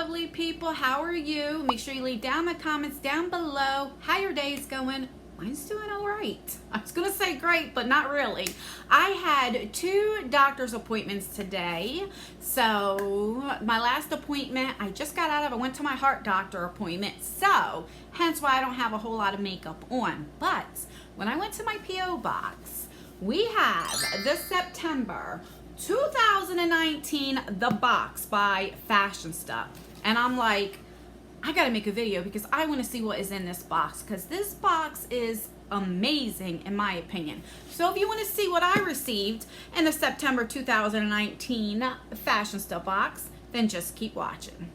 lovely people. How are you? Make sure you leave down the comments down below how your day is going. Mine's doing all right. I was going to say great, but not really. I had 2 doctor's appointments today. So my last appointment, I just got out of, I went to my heart doctor appointment. So hence why I don't have a whole lot of makeup on. But when I went to my P.O. box, we have this September 2019 The Box by FASHIONSTA. And I'm like, I gotta make a video because I want to see what is in this box, because this box is amazing in my opinion. So if you want to see what I received in the September 2019 FASHIONSTA box, then just keep watching.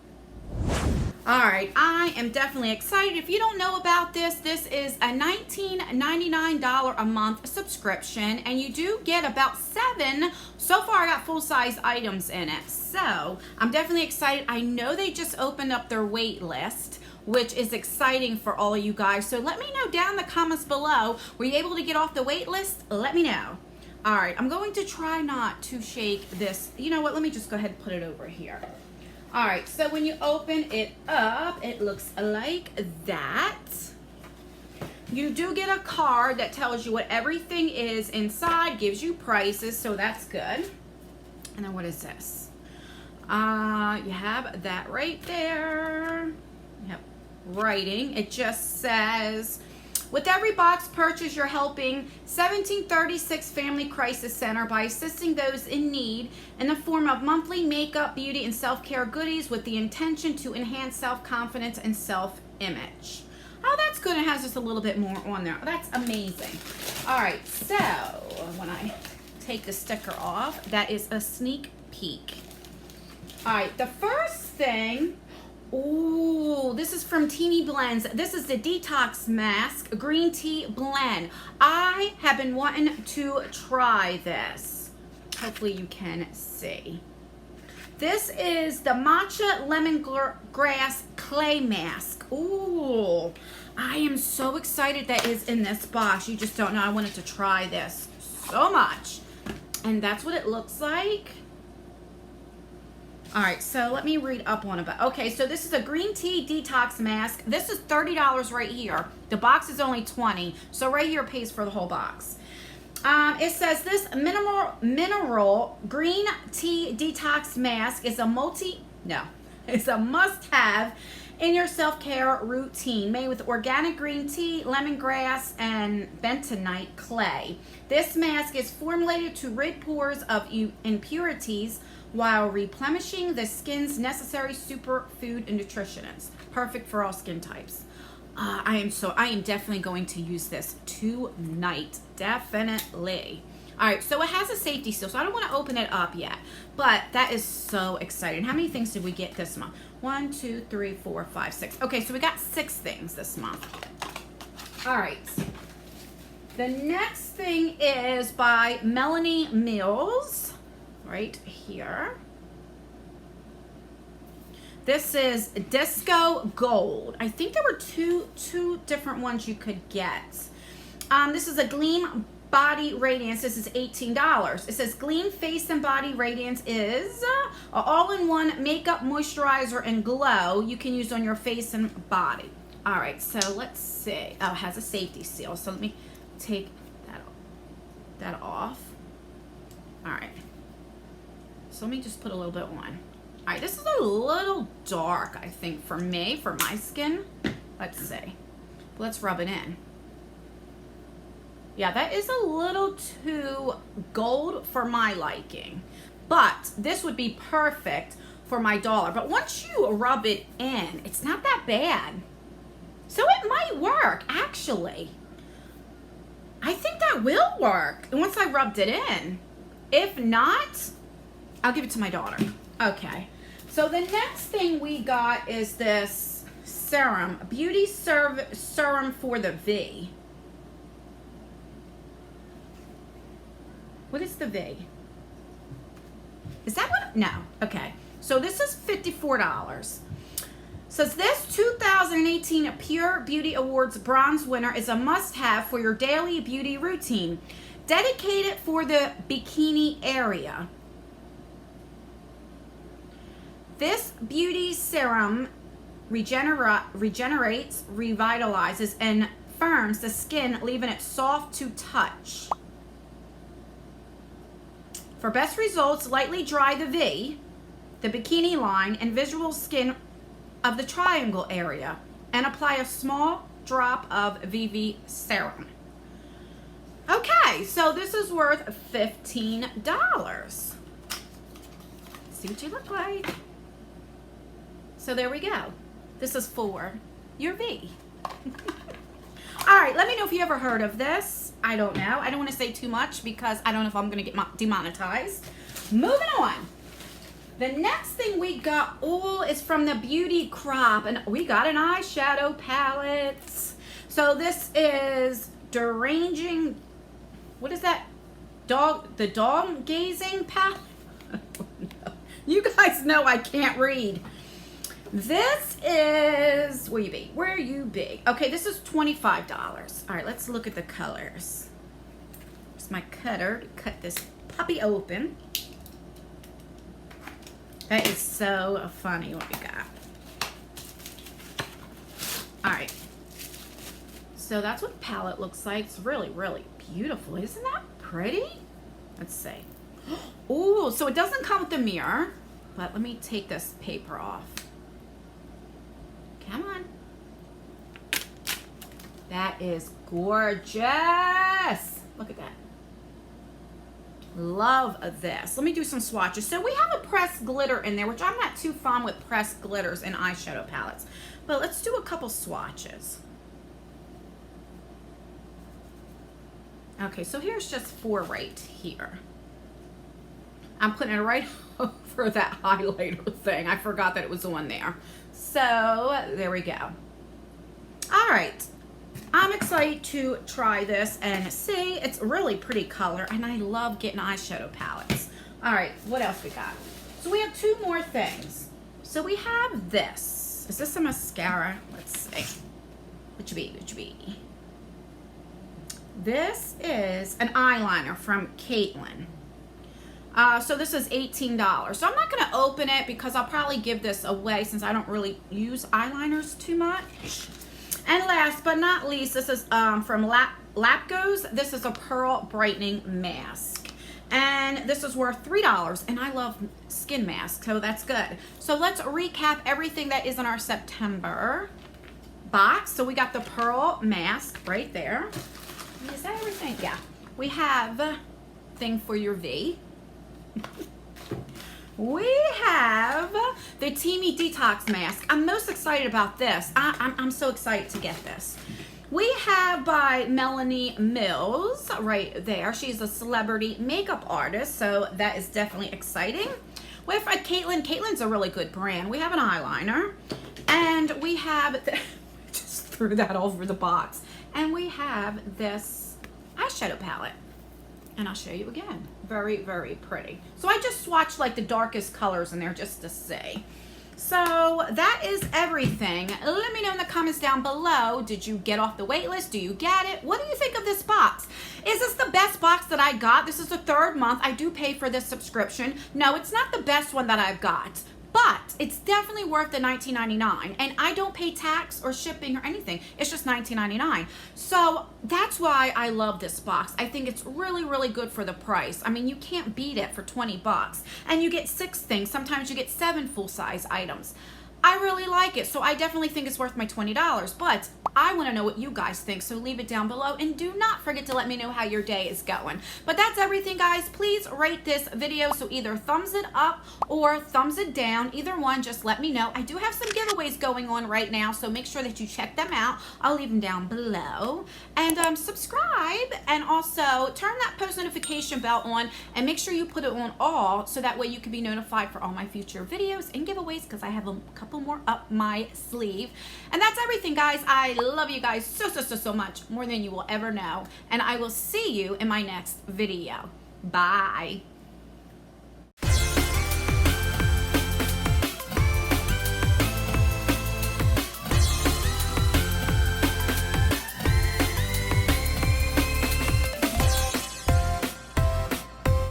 Alright, I am definitely excited. If you don't know about this, this is a $19.99 a month subscription, and you do get about 7, so far I got full-size items in it. So, I'm definitely excited. I know they just opened up their wait list, which is exciting for all of you guys. So let me know down in the comments below, were you able to get off the wait list? Let me know. Alright, I'm going to try not to shake this. You know what, let me just go ahead and put it over here. Alright, so when you open it up, it looks like that. You do get a card that tells you what everything is inside, gives you prices, so that's good. And then what is this? You have that right there. You have writing. It just says, with every box purchase, you're helping 1736 Family Crisis Center by assisting those in need in the form of monthly makeup, beauty, and self-care goodies with the intention to enhance self-confidence and self-image. Oh, that's good. It has just a little bit more on there. That's amazing. All right, so when I take the sticker off, that is a sneak peek. All right, the first thing, ooh, this is from Teeny Blends. This is the Detox Mask Green Tea Blend. I have been wanting to try this. Hopefully you can see. This is the Matcha Lemongrass Clay Mask. Ooh, I am so excited that is in this box. You just don't know. I wanted to try this so much. And that's what it looks like. All right, so let me read up on it. Okay, so this is a green tea detox mask. This is $30 right here. The box is only $20, so right here pays for the whole box. It says this mineral green tea detox mask is it's a must-have in your self-care routine, made with organic green tea, lemongrass, and bentonite clay. This mask is formulated to rid pores of impurities while replenishing the skin's necessary superfood and nutrients. Perfect for all skin types. I am definitely going to use this tonight. Definitely. All right, so it has a safety seal, so I don't want to open it up yet, but that is so exciting. How many things did we get this month? 1, 2, 3, 4, 5, 6. Okay, so we got 6 things this month. All right. The next thing is by Melanie Mills, right here. This is Disco Gold. I think there were two different ones you could get. This is a Gleam Body Radiance. This is $18. It says Gleam Face and Body Radiance is an all-in-one makeup, moisturizer, and glow you can use on your face and body. All right, so let's see. Oh, it has a safety seal. So let me take that off. All right. So let me just put a little bit on. All right, this is a little dark, I think, for me, for my skin. Let's see. Let's rub it in. Yeah, that is a little too gold for my liking. But this would be perfect for my daughter. But once you rub it in, it's not that bad. So it might work, actually. I think that will work once I rubbed it in. If not, I'll give it to my daughter. Okay. So the next thing we got is this Serum, Beauty Serum for the V. What is the V? Is that what? No. Okay. So this is $54. Says this 2018 Pure Beauty Awards Bronze winner is a must-have for your daily beauty routine. Dedicated for the bikini area. This beauty serum regenerates, revitalizes, and firms the skin, leaving it soft to touch. For best results, lightly dry the V, the bikini line, and visual skin of the triangle area, and apply a small drop of VV serum. Okay, so this is worth $15. See what you look like. So there we go. This is for your V. All right, let me know if you ever heard of this. I don't know. I don't want to say too much because I don't know if I'm going to get demonetized. Moving on. The next thing we got is from the Beauty Crop, and we got an eyeshadow palette. So this is Deranging, what is that? The Dog Gazing Palette? You guys know I can't read. This is, where you be? Okay, this is $25. All right, let's look at the colors. Here's my cutter to cut this puppy open. That is so funny what we got. All right. So that's what the palette looks like. It's really, really beautiful. Isn't that pretty? Let's see. Oh, so it doesn't come with the mirror, but let me take this paper off. Come on. That is gorgeous. Look at that. Love this. Let me do some swatches. So we have a pressed glitter in there, which I'm not too fond with pressed glitters in eyeshadow palettes. But let's do a couple swatches. Okay, so here's just 4 right here. I'm putting it right over that highlighter thing. I forgot that it was on there. So there we go. All right. I'm excited to try this and see. It's really pretty color, and I love getting eyeshadow palettes. All right, what else we got? So we have 2 more things. So we have this. Is this a mascara? Let's see. What you be? This is an eyeliner from Caitlin. So this is $18. So I'm not going to open it because I'll probably give this away since I don't really use eyeliners too much. And last but not least, this is from Lapgoes. This is a pearl brightening mask. And this is worth $3. And I love skin masks, so that's good. So let's recap everything that is in our September box. So we got the pearl mask right there. Is that everything? Yeah. We have thing for your V. We have the Teamy Detox mask. I'm most excited about this. I'm so excited to get this. We have by Melanie Mills right there. She's a celebrity makeup artist, so that is definitely exciting. With Caitlin. Caitlin's a really good brand. We have an eyeliner, and we have just threw that over the box. And we have this eyeshadow palette. And I'll show you again. Very, very pretty. So I just swatched like the darkest colors in there just to see. So that is everything. Let me know in the comments down below. Did you get off the wait list? Do you get it? What do you think of this box? Is this the best box that I got? This is the 3rd month. I do pay for this subscription. No, it's not the best one that I've got. But it's definitely worth the $19.99, and I don't pay tax or shipping or anything. It's just $19.99. So that's why I love this box. I think it's really, really good for the price. I mean, you can't beat it for 20 bucks. And you get 6 things. Sometimes you get 7 full-size items. I really like it, so I definitely think it's worth my $20. But I want to know what you guys think, so leave it down below, and do not forget to let me know how your day is going. But that's everything, guys. Please rate this video, so either thumbs it up or thumbs it down. Either one, just let me know. I do have some giveaways going on right now, so make sure that you check them out. I'll leave them down below. And subscribe, and also turn that post notification bell on, and make sure you put it on all, so that way you can be notified for all my future videos and giveaways, because I have a couple more up my sleeve. And that's everything, guys. I love you guys so much, more than you will ever know, and I will see you in my next video. Bye.